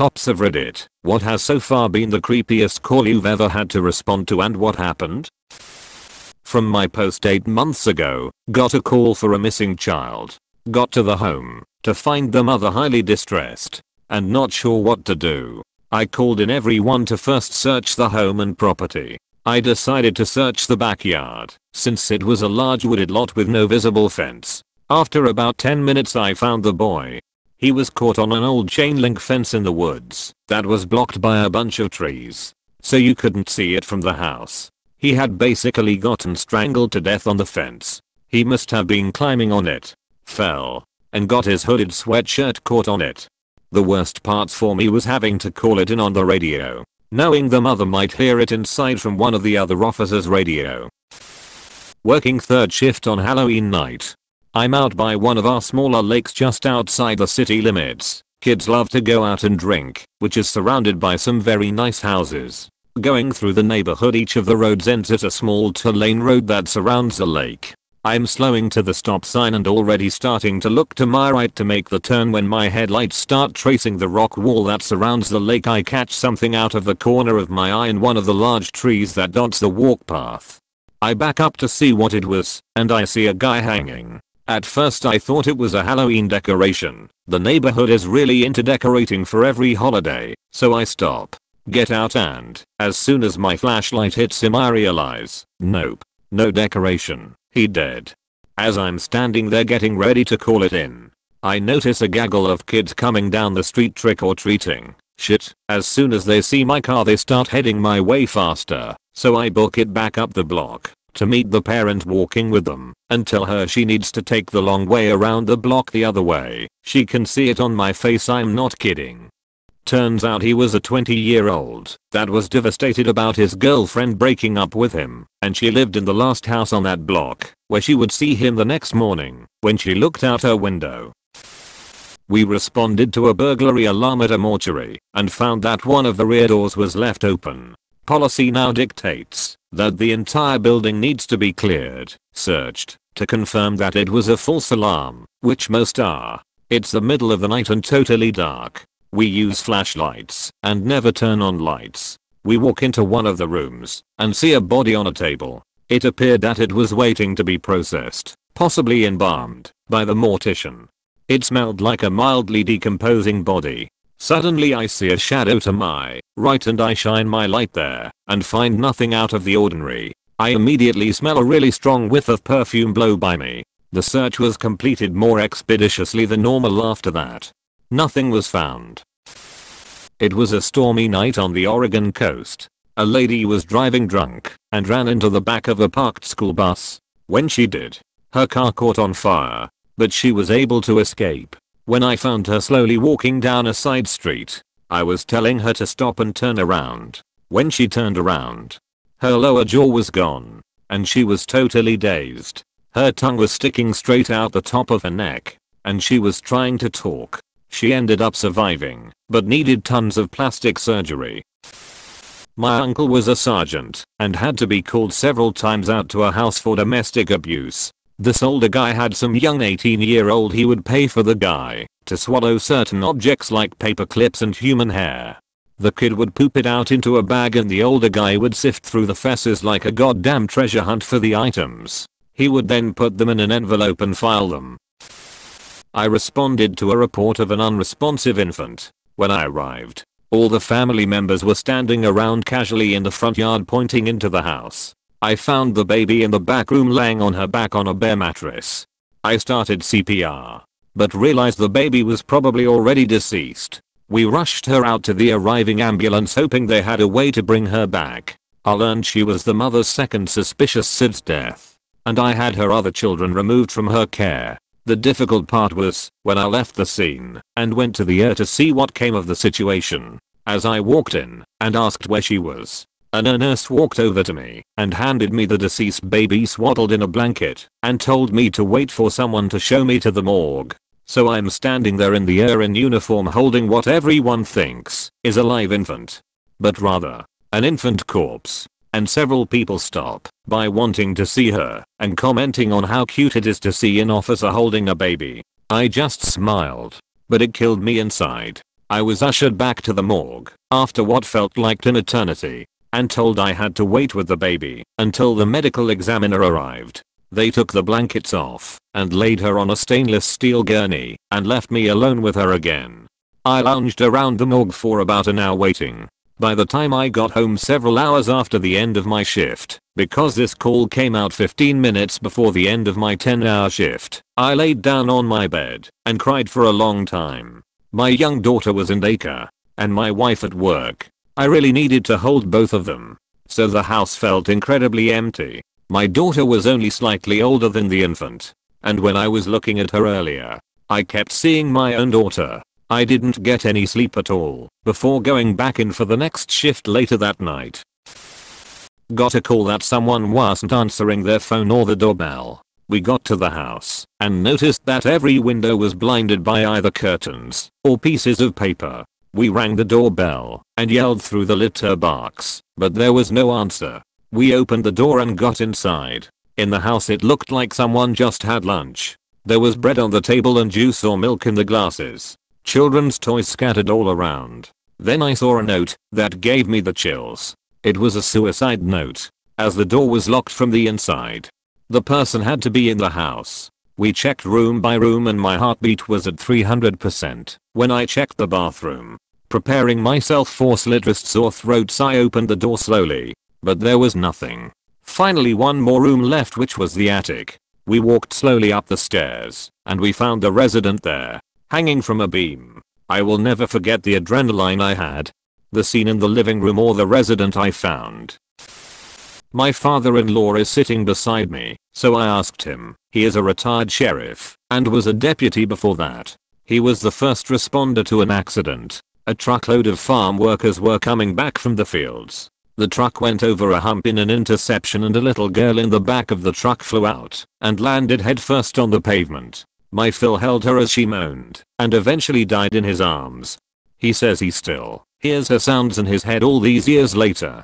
cops of Reddit, what has so far been the creepiest call you've ever had to respond to and what happened? From my post 8 months ago, got a call for a missing child. Got to the home, to find the mother highly distressed, and not sure what to do. I called in everyone to first search the home and property. I decided to search the backyard, since it was a large wooded lot with no visible fence. After about 10 minutes I found the boy. He was caught on an old chain link fence in the woods that was blocked by a bunch of trees, so you couldn't see it from the house. He had basically gotten strangled to death on the fence. He must have been climbing on it, fell, and got his hooded sweatshirt caught on it. The worst part for me was having to call it in on the radio, knowing the mother might hear it inside from one of the other officers' radio. Working third shift on Halloween night. I'm out by one of our smaller lakes just outside the city limits. Kids love to go out and drink, which is surrounded by some very nice houses. Going through the neighborhood, each of the roads ends at a small 2-lane road that surrounds the lake. I'm slowing to the stop sign and already starting to look to my right to make the turn when my headlights start tracing the rock wall that surrounds the lake. I catch something out of the corner of my eye in one of the large trees that dots the walk path. I back up to see what it was, and I see a guy hanging. At first I thought it was a Halloween decoration. The neighborhood is really into decorating for every holiday, so I stop, get out, and as soon as my flashlight hits him I realize, nope, no decoration, he dead. As I'm standing there getting ready to call it in, I notice a gaggle of kids coming down the street trick or treating. Shit, as soon as they see my car they start heading my way faster, so I book it back up the block to meet the parent walking with them and tell her she needs to take the long way around the block the other way. She can see it on my face, I'm not kidding. Turns out he was a 20-year-old that was devastated about his girlfriend breaking up with him, and she lived in the last house on that block, where she would see him the next morning when she looked out her window. We responded to a burglary alarm at a mortuary and found that one of the rear doors was left open. Policy now dictates that the entire building needs to be cleared, searched, to confirm that it was a false alarm, which most are. It's the middle of the night and totally dark. We use flashlights and never turn on lights. We walk into one of the rooms and see a body on a table. It appeared that it was waiting to be processed, possibly embalmed, by the mortician. It smelled like a mildly decomposing body. Suddenly I see a shadow to my right and I shine my light there and find nothing out of the ordinary. I immediately smell a really strong whiff of perfume blow by me. The search was completed more expeditiously than normal after that. Nothing was found. It was a stormy night on the Oregon coast. A lady was driving drunk and ran into the back of a parked school bus. When she did, her car caught on fire, but she was able to escape. When I found her slowly walking down a side street, I was telling her to stop and turn around. When she turned around, her lower jaw was gone, and she was totally dazed. Her tongue was sticking straight out the top of her neck, and she was trying to talk. She ended up surviving, but needed tons of plastic surgery. My uncle was a sergeant and had to be called several times out to a house for domestic abuse. This older guy had some young 18-year-old. He would pay for the guy to swallow certain objects like paper clips and human hair. The kid would poop it out into a bag and the older guy would sift through the fesses like a goddamn treasure hunt for the items. He would then put them in an envelope and file them. I responded to a report of an unresponsive infant. When I arrived, all the family members were standing around casually in the front yard pointing into the house. I found the baby in the back room laying on her back on a bare mattress. I started CPR, but realized the baby was probably already deceased. We rushed her out to the arriving ambulance hoping they had a way to bring her back. I learned she was the mother's second suspicious since death, and I had her other children removed from her care. The difficult part was when I left the scene and went to the ER to see what came of the situation. As I walked in and asked where she was, a nurse walked over to me and handed me the deceased baby swaddled in a blanket and told me to wait for someone to show me to the morgue. So I'm standing there in the ER in uniform holding what everyone thinks is a live infant, but rather an infant corpse, and several people stop by wanting to see her and commenting on how cute it is to see an officer holding a baby. I just smiled, but it killed me inside. I was ushered back to the morgue after what felt like an eternity and told I had to wait with the baby until the medical examiner arrived. They took the blankets off and laid her on a stainless steel gurney and left me alone with her again. I lounged around the morgue for about an hour waiting. By the time I got home several hours after the end of my shift, because this call came out 15 minutes before the end of my 10-hour shift, I laid down on my bed and cried for a long time. My young daughter was in daycare and my wife at work. I really needed to hold both of them. So the house felt incredibly empty. My daughter was only slightly older than the infant. And when I was looking at her earlier, I kept seeing my own daughter. I didn't get any sleep at all before going back in for the next shift later that night. Got a call that someone wasn't answering their phone or the doorbell. We got to the house and noticed that every window was blinded by either curtains or pieces of paper. We rang the doorbell and yelled through the litter box, but there was no answer. We opened the door and got inside. In the house it looked like someone just had lunch. There was bread on the table and juice or milk in the glasses. Children's toys scattered all around. Then I saw a note that gave me the chills. It was a suicide note, as the door was locked from the inside. The person had to be in the house. We checked room by room and my heartbeat was at 300%. When I checked the bathroom, preparing myself for slit wrists or throats, I opened the door slowly. But there was nothing. Finally one more room left, which was the attic. We walked slowly up the stairs and we found the resident there, hanging from a beam. I will never forget the adrenaline I had. The scene in the living room or the resident I found. My father-in-law is sitting beside me, so I asked him. He is a retired sheriff and was a deputy before that. He was the first responder to an accident. A truckload of farm workers were coming back from the fields. The truck went over a hump in an intersection and a little girl in the back of the truck flew out and landed headfirst on the pavement. My Phil held her as she moaned and eventually died in his arms. He says he still hears her sounds in his head all these years later.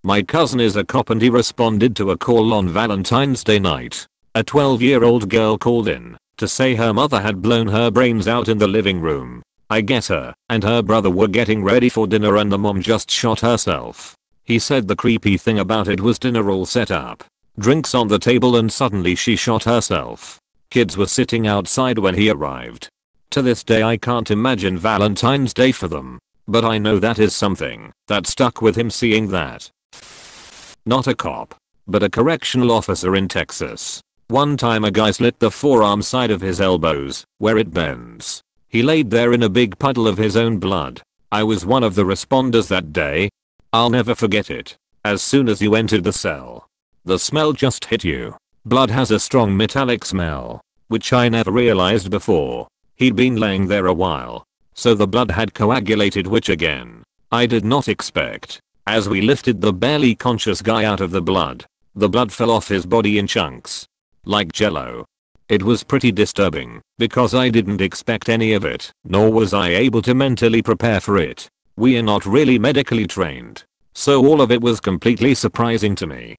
My cousin is a cop and he responded to a call on Valentine's Day night. A 12-year-old girl called in to say her mother had blown her brains out in the living room. I guess her and her brother were getting ready for dinner and the mom just shot herself. He said the creepy thing about it was dinner all set up, drinks on the table, and suddenly she shot herself. Kids were sitting outside when he arrived. To this day I can't imagine Valentine's Day for them, but I know that is something that stuck with him, seeing that. Not a cop, but a correctional officer in Texas. One time a guy slit the forearm side of his elbows, where it bends. He laid there in a big puddle of his own blood. I was one of the responders that day. I'll never forget it. As soon as you entered the cell, the smell just hit you. Blood has a strong metallic smell, which I never realized before. He'd been laying there a while, so the blood had coagulated, which again, I did not expect. As we lifted the barely conscious guy out of the blood fell off his body in chunks, like jello. It was pretty disturbing because I didn't expect any of it, nor was I able to mentally prepare for it. We are not really medically trained, so all of it was completely surprising to me.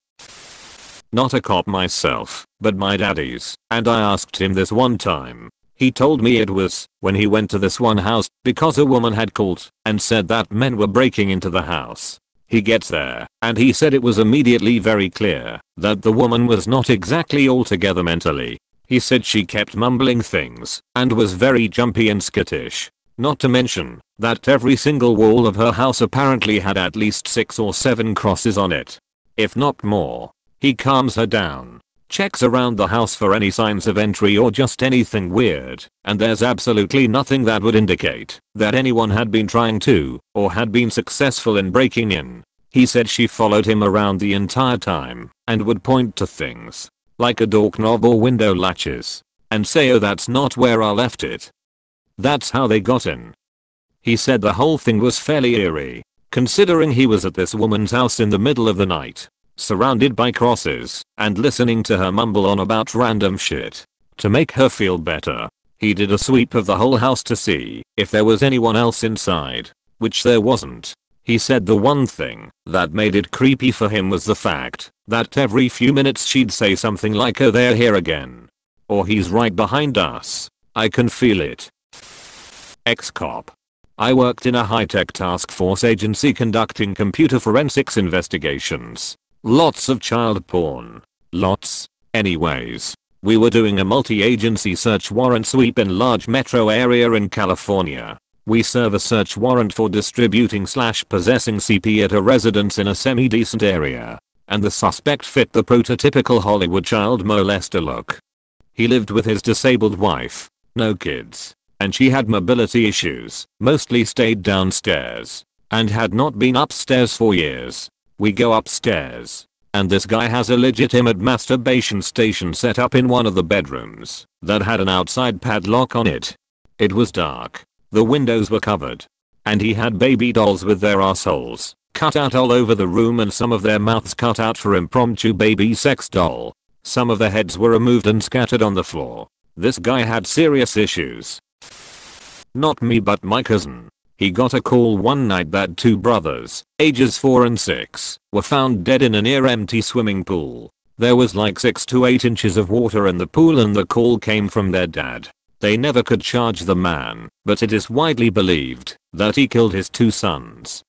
Not a cop myself, but my daddy's, and I asked him this one time. He told me it was when he went to this one house because a woman had called and said that men were breaking into the house. He gets there and he said it was immediately very clear that the woman was not exactly all together mentally. He said she kept mumbling things and was very jumpy and skittish. Not to mention that every single wall of her house apparently had at least 6 or 7 crosses on it, if not more. He calms her down, checks around the house for any signs of entry or just anything weird, and there's absolutely nothing that would indicate that anyone had been trying to or had been successful in breaking in. He said she followed him around the entire time and would point to things like a doorknob or window latches and say, "Oh, that's not where I left it." That's how they got in. He said the whole thing was fairly eerie, considering he was at this woman's house in the middle of the night, surrounded by crosses, and listening to her mumble on about random shit. To make her feel better, he did a sweep of the whole house to see if there was anyone else inside, which there wasn't. He said the one thing that made it creepy for him was the fact that every few minutes she'd say something like, "Oh, they're here again," or "He's right behind us. I can feel it." Ex-cop. I worked in a high-tech task force agency conducting computer forensics investigations. Lots of child porn. Lots. Anyways, we were doing a multi-agency search warrant sweep in large metro area in California. We serve a search warrant for distributing/possessing CP at a residence in a semi-decent area. And the suspect fit the prototypical Hollywood child molester look. He lived with his disabled wife, no kids, and she had mobility issues, mostly stayed downstairs, and had not been upstairs for years. We go upstairs, and this guy has a legitimate masturbation station set up in one of the bedrooms that had an outside padlock on it. It was dark, the windows were covered, and he had baby dolls with their assholes cut out all over the room and some of their mouths cut out for impromptu baby sex doll. Some of the heads were removed and scattered on the floor. This guy had serious issues. Not me but my cousin. He got a call one night that two brothers, ages 4 and 6, were found dead in a near empty swimming pool. There was like 6 to 8 inches of water in the pool and the call came from their dad. They never could charge the man, but it is widely believed that he killed his 2 sons.